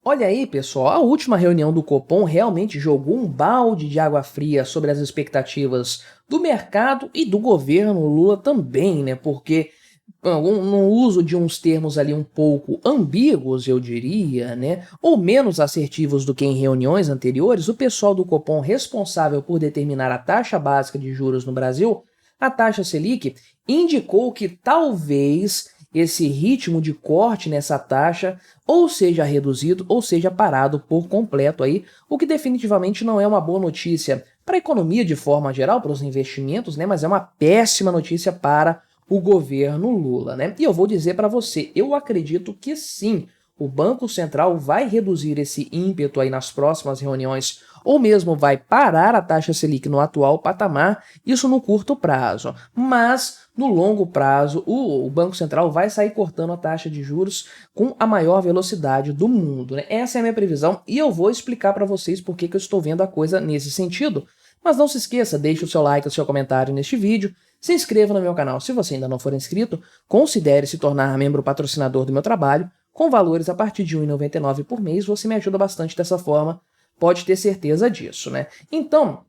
Olha aí, pessoal, a última reunião do Copom realmente jogou um balde de água fria sobre as expectativas do mercado e do governo Lula também, né? Porque no uso de uns termos ali um pouco ambíguos, eu diria, né? Ou menos assertivos do que em reuniões anteriores, o pessoal do Copom responsável por determinar a taxa básica de juros no Brasil, a taxa Selic, indicou que talvez esse ritmo de corte nessa taxa ou seja reduzido ou seja parado por completo aí, o que definitivamente não é uma boa notícia para a economia de forma geral, para os investimentos, né, mas é uma péssima notícia para o governo Lula, né? E eu vou dizer para você, eu acredito que sim, o Banco Central vai reduzir esse ímpeto aí nas próximas reuniões, ou mesmo vai parar a taxa Selic no atual patamar, isso no curto prazo. Mas, no longo prazo, o Banco Central vai sair cortando a taxa de juros com a maior velocidade do mundo, né? Essa é a minha previsão e eu vou explicar para vocês por que eu estou vendo a coisa nesse sentido. Mas não se esqueça, deixe o seu like, o seu comentário neste vídeo, se inscreva no meu canal se você ainda não for inscrito, considere se tornar membro patrocinador do meu trabalho, com valores a partir de R$ 1,99 por mês, você me ajuda bastante dessa forma, pode ter certeza disso, né? Então,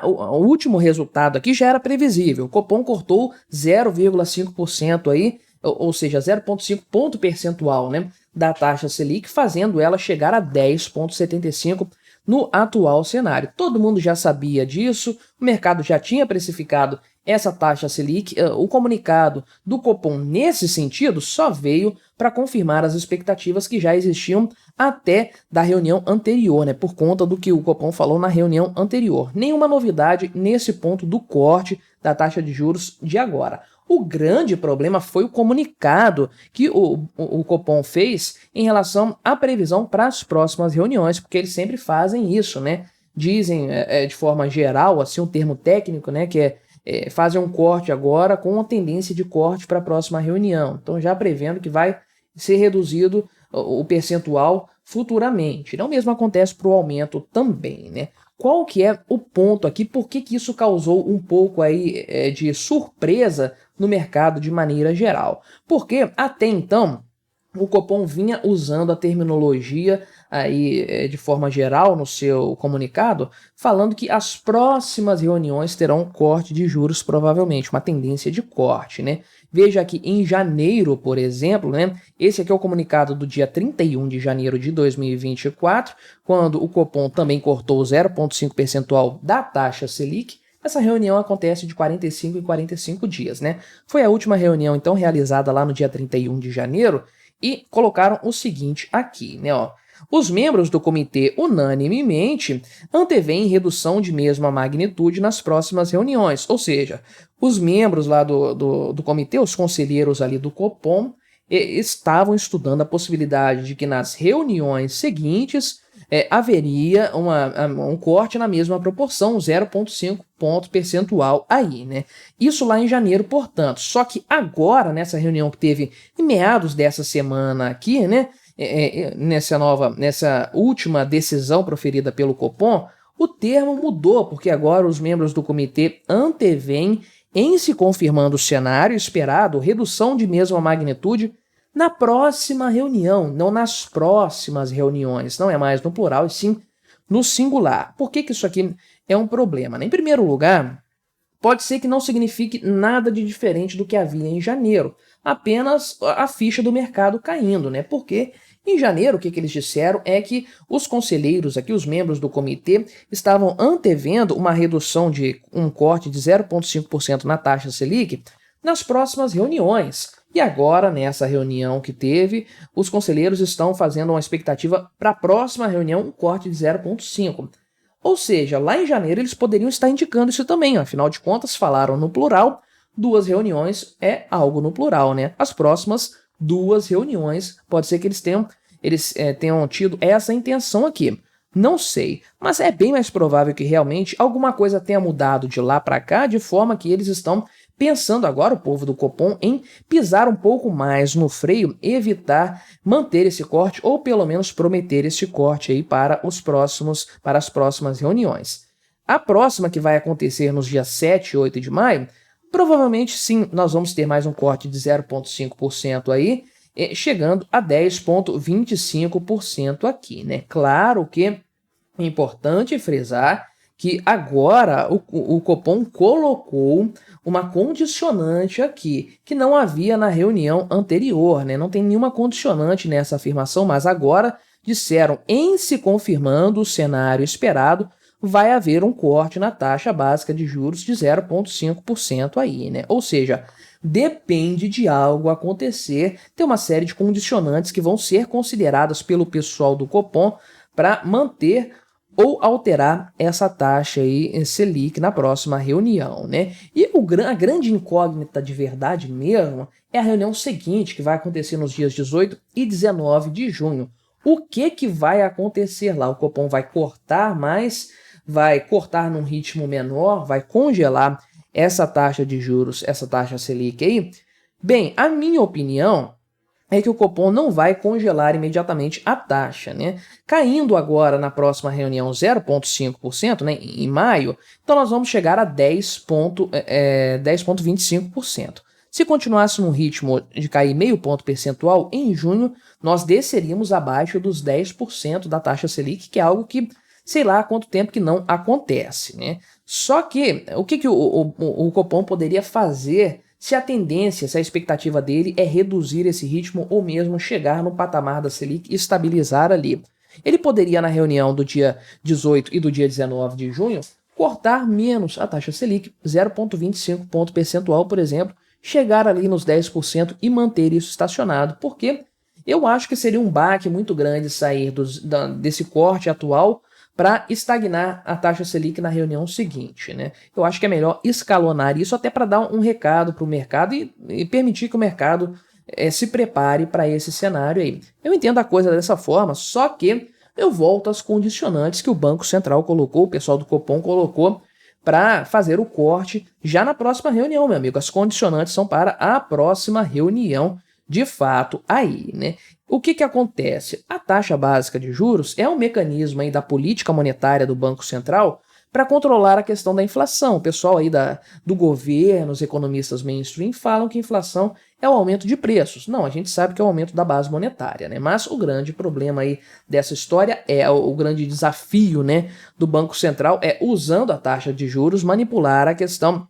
o último resultado aqui já era previsível, o Copom cortou 0,5% aí, ou seja, 0,5 ponto percentual, né, da taxa Selic, fazendo ela chegar a 10,75% no atual cenário. Todo mundo já sabia disso, o mercado já tinha precificado essa taxa Selic, o comunicado do Copom nesse sentido só veio para confirmar as expectativas que já existiam até da reunião anterior, né, por conta do que o Copom falou na reunião anterior. Nenhuma novidade nesse ponto do corte da taxa de juros de agora. O grande problema foi o comunicado que o Copom fez em relação à previsão para as próximas reuniões, porque eles sempre fazem isso, né? Dizem de forma geral, assim, um termo técnico, né, que fazem um corte agora com uma tendência de corte para a próxima reunião. Então, já prevendo que vai ser reduzido o percentual futuramente. Não mesmo acontece para o aumento também, né? Qual que é o ponto aqui? Por que isso causou um pouco aí de surpresa no mercado de maneira geral? Porque até então o Copom vinha usando a terminologia aí de forma geral no seu comunicado, falando que as próximas reuniões terão corte de juros provavelmente, uma tendência de corte, né? Veja que em janeiro, por exemplo, né, esse aqui é o comunicado do dia 31 de janeiro de 2024, quando o Copom também cortou 0,5 percentual da taxa Selic. Essa reunião acontece de 45 em 45 dias, né? Foi a última reunião, então, realizada lá no dia 31 de janeiro, e colocaram o seguinte aqui, né, ó. Os membros do comitê unanimemente antevêem redução de mesma magnitude nas próximas reuniões, ou seja, os membros lá do comitê, os conselheiros ali do Copom, estavam estudando a possibilidade de que nas reuniões seguintes haveria um corte na mesma proporção, 0,5 ponto percentual aí, né? Isso lá em janeiro, portanto. Só que agora, nessa reunião que teve em meados dessa semana aqui, né? Nessa última decisão proferida pelo Copom, o termo mudou, porque agora os membros do comitê antevêm, em se confirmando o cenário esperado, redução de mesma magnitude na próxima reunião, não nas próximas reuniões, não é mais no plural, e sim no singular. Por que isso aqui é um problema, né? Em primeiro lugar, pode ser que não signifique nada de diferente do que havia em janeiro, apenas a ficha do mercado caindo, né? Porque em janeiro o que eles disseram é que os conselheiros aqui, os membros do comitê, estavam antevendo uma redução de um corte de 0,5% na taxa Selic nas próximas reuniões. E agora, nessa reunião que teve, os conselheiros estão fazendo uma expectativa para a próxima reunião, um corte de 0,5%. Ou seja, lá em janeiro eles poderiam estar indicando isso também, afinal de contas falaram no plural, 2 reuniões é algo no plural, né? As próximas 2 reuniões, pode ser que eles tenham tido essa intenção aqui. Não sei, mas é bem mais provável que realmente alguma coisa tenha mudado de lá para cá, de forma que eles estão pensando agora, o povo do Copom, em pisar um pouco mais no freio, evitar manter esse corte, ou pelo menos prometer esse corte aí para as próximas reuniões. A próxima, que vai acontecer nos dias 7 e 8 de maio, provavelmente sim, nós vamos ter mais um corte de 0,5% aí, chegando a 10,25% aqui, né? Claro que é importante frisar que agora o Copom colocou uma condicionante aqui, que não havia na reunião anterior, né? Não tem nenhuma condicionante nessa afirmação, mas agora disseram, em se confirmando o cenário esperado, vai haver um corte na taxa básica de juros de 0,5% aí, né? Ou seja, depende de algo acontecer, tem uma série de condicionantes que vão ser consideradas pelo pessoal do Copom para manter ou alterar essa taxa aí Selic na próxima reunião, né? E a grande incógnita de verdade mesmo é a reunião seguinte, que vai acontecer nos dias 18 e 19 de junho. O que vai acontecer lá? O Copom vai cortar mais, vai cortar num ritmo menor, vai congelar essa taxa de juros, essa taxa Selic aí? Bem, a minha opinião é que o Copom não vai congelar imediatamente a taxa, né? Caindo agora na próxima reunião 0,5%, né, em maio, então nós vamos chegar a 10,25%. Se continuasse num ritmo de cair meio ponto percentual, em junho nós desceríamos abaixo dos 10% da taxa Selic, que é algo que, sei lá há quanto tempo que não acontece, né? Só que o que o Copom poderia fazer se a tendência, se a expectativa dele é reduzir esse ritmo ou mesmo chegar no patamar da Selic e estabilizar ali? Ele poderia, na reunião do dia 18 e do dia 19 de junho, cortar menos a taxa Selic, 0,25 ponto percentual, por exemplo, chegar ali nos 10% e manter isso estacionado, porque eu acho que seria um baque muito grande sair desse corte atual para estagnar a taxa Selic na reunião seguinte, né? Eu acho que é melhor escalonar isso até para dar um recado para o mercado e permitir que o mercado se prepare para esse cenário aí. Eu entendo a coisa dessa forma, só que eu volto às condicionantes que o Banco Central colocou, o pessoal do Copom colocou para fazer o corte já na próxima reunião, meu amigo. As condicionantes são para a próxima reunião, de fato, aí, né? O que acontece? A taxa básica de juros é um mecanismo aí da política monetária do Banco Central para controlar a questão da inflação. O pessoal aí do governo, os economistas mainstream, falam que inflação é o aumento de preços. Não, a gente sabe que é o aumento da base monetária, né? Mas o grande problema aí dessa história o grande desafio, né, do Banco Central é, usando a taxa de juros, manipular a questão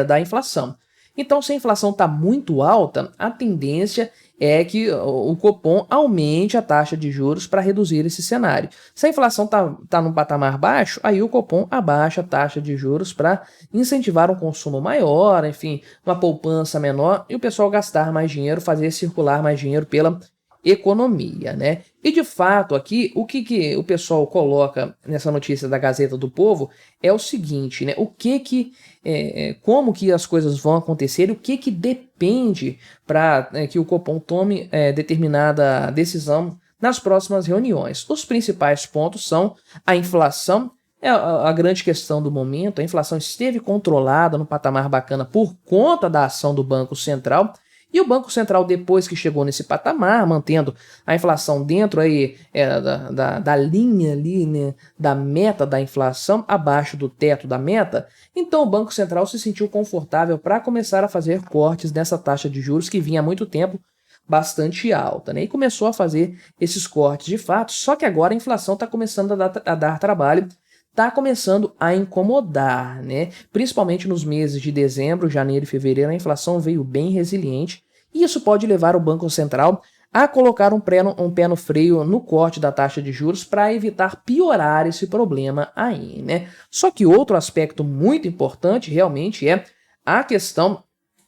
da inflação. Então, se a inflação está muito alta, a tendência é que o Copom aumente a taxa de juros para reduzir esse cenário. Se a inflação está num patamar baixo, aí o Copom abaixa a taxa de juros para incentivar um consumo maior, enfim, uma poupança menor e o pessoal gastar mais dinheiro, fazer circular mais dinheiro pela economia, né? E de fato aqui, o que o pessoal coloca nessa notícia da Gazeta do Povo é o seguinte, né? Como que as coisas vão acontecer, o que depende para que o Copom tome determinada decisão nas próximas reuniões. Os principais pontos são a inflação, é a grande questão do momento. A inflação esteve controlada no patamar bacana por conta da ação do Banco Central. E o Banco Central, depois que chegou nesse patamar, mantendo a inflação dentro aí, da linha ali, né, da meta da inflação, abaixo do teto da meta, então o Banco Central se sentiu confortável para começar a fazer cortes nessa taxa de juros que vinha há muito tempo bastante alta, né? E começou a fazer esses cortes de fato, só que agora a inflação está começando a dar trabalho, está começando a incomodar, né? Principalmente nos meses de dezembro, janeiro e fevereiro, a inflação veio bem resiliente e isso pode levar o Banco Central a colocar um pé no freio no corte da taxa de juros para evitar piorar esse problema aí, né? Só que outro aspecto muito importante realmente é a questão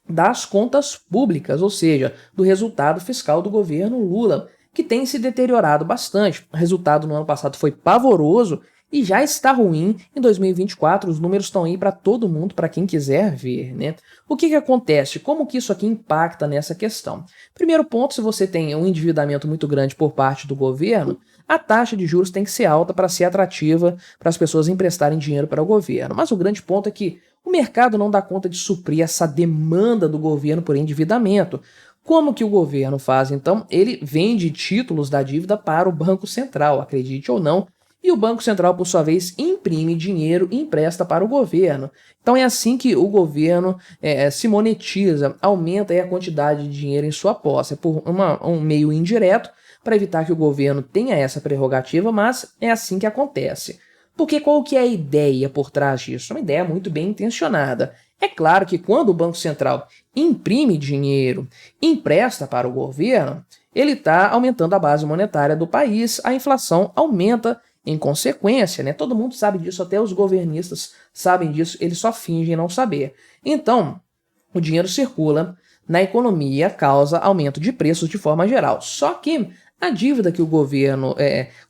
das contas públicas, ou seja, do resultado fiscal do governo Lula, que tem se deteriorado bastante. O resultado no ano passado foi pavoroso e já está ruim em 2024, os números estão aí para todo mundo, para quem quiser ver, né? O que acontece? Como que isso aqui impacta nessa questão? Primeiro ponto, se você tem um endividamento muito grande por parte do governo, a taxa de juros tem que ser alta para ser atrativa para as pessoas emprestarem dinheiro para o governo. Mas o grande ponto é que o mercado não dá conta de suprir essa demanda do governo por endividamento. Como que o governo faz, então? Ele vende títulos da dívida para o Banco Central, acredite ou não. e o Banco Central, por sua vez, imprime dinheiro e empresta para o governo. Então é assim que o governo se monetiza, aumenta aí a quantidade de dinheiro em sua posse, por um meio indireto, para evitar que o governo tenha essa prerrogativa, mas é assim que acontece. Porque qual que é a ideia por trás disso? Uma ideia muito bem intencionada. É claro que quando o Banco Central imprime dinheiro, empresta para o governo, ele está aumentando a base monetária do país, a inflação aumenta em consequência, né? Todo mundo sabe disso, até os governistas sabem disso, eles só fingem não saber. Então, o dinheiro circula na economia, causa aumento de preços de forma geral. Só que a dívida que o governo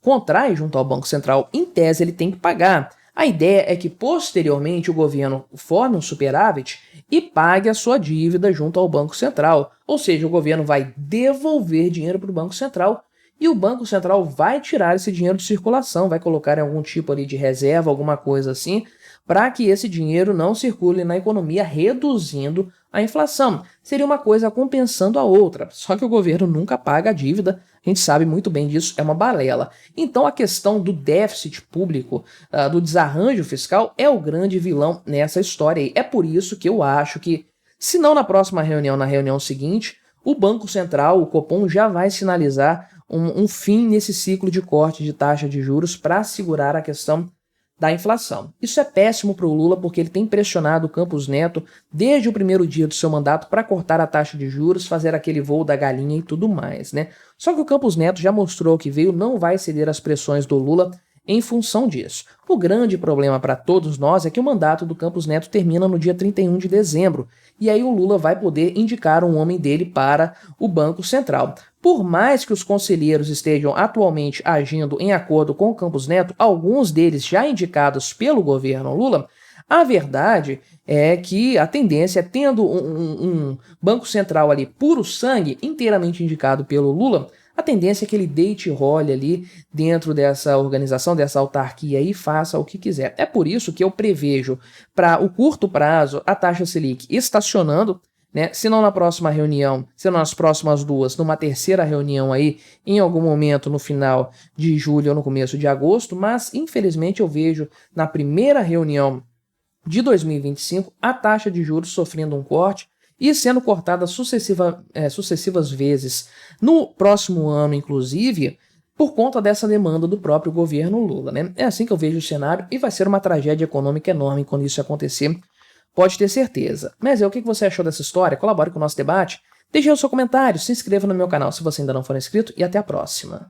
contrai junto ao Banco Central, em tese, ele tem que pagar. A ideia é que, posteriormente, o governo forme um superávit e pague a sua dívida junto ao Banco Central. Ou seja, o governo vai devolver dinheiro para o Banco Central e o Banco Central vai tirar esse dinheiro de circulação, vai colocar em algum tipo ali de reserva, alguma coisa assim, para que esse dinheiro não circule na economia, reduzindo a inflação. Seria uma coisa compensando a outra, só que o governo nunca paga a dívida, a gente sabe muito bem disso, é uma balela. Então a questão do déficit público, do desarranjo fiscal, é o grande vilão nessa história aí. É por isso que eu acho que, se não na próxima reunião, na reunião seguinte, o Banco Central, o Copom, já vai sinalizar um fim nesse ciclo de corte de taxa de juros para segurar a questão da inflação. Isso é péssimo para o Lula porque ele tem pressionado o Campos Neto desde o primeiro dia do seu mandato para cortar a taxa de juros, fazer aquele voo da galinha e tudo mais, né? Só que o Campos Neto já mostrou que veio, não vai ceder às pressões do Lula em função disso. O grande problema para todos nós é que o mandato do Campos Neto termina no dia 31 de dezembro, e aí o Lula vai poder indicar um homem dele para o Banco Central. Por mais que os conselheiros estejam atualmente agindo em acordo com o Campos Neto, alguns deles já indicados pelo governo Lula, a verdade é que a tendência é, tendo um Banco Central ali puro sangue, inteiramente indicado pelo Lula, a tendência é que ele deite e role ali dentro dessa organização, dessa autarquia e faça o que quiser. É por isso que eu prevejo, para o curto prazo, a taxa Selic estacionando, né? Se não na próxima reunião, se não nas próximas duas, numa terceira reunião aí, em algum momento no final de julho ou no começo de agosto, mas infelizmente eu vejo na primeira reunião de 2025 a taxa de juros sofrendo um corte e sendo cortada sucessivas vezes no próximo ano, inclusive, por conta dessa demanda do próprio governo Lula, né? É assim que eu vejo o cenário e vai ser uma tragédia econômica enorme quando isso acontecer, pode ter certeza. Mas o que você achou dessa história? Colabore com o nosso debate, deixe o seu comentário, se inscreva no meu canal se você ainda não for inscrito e até a próxima.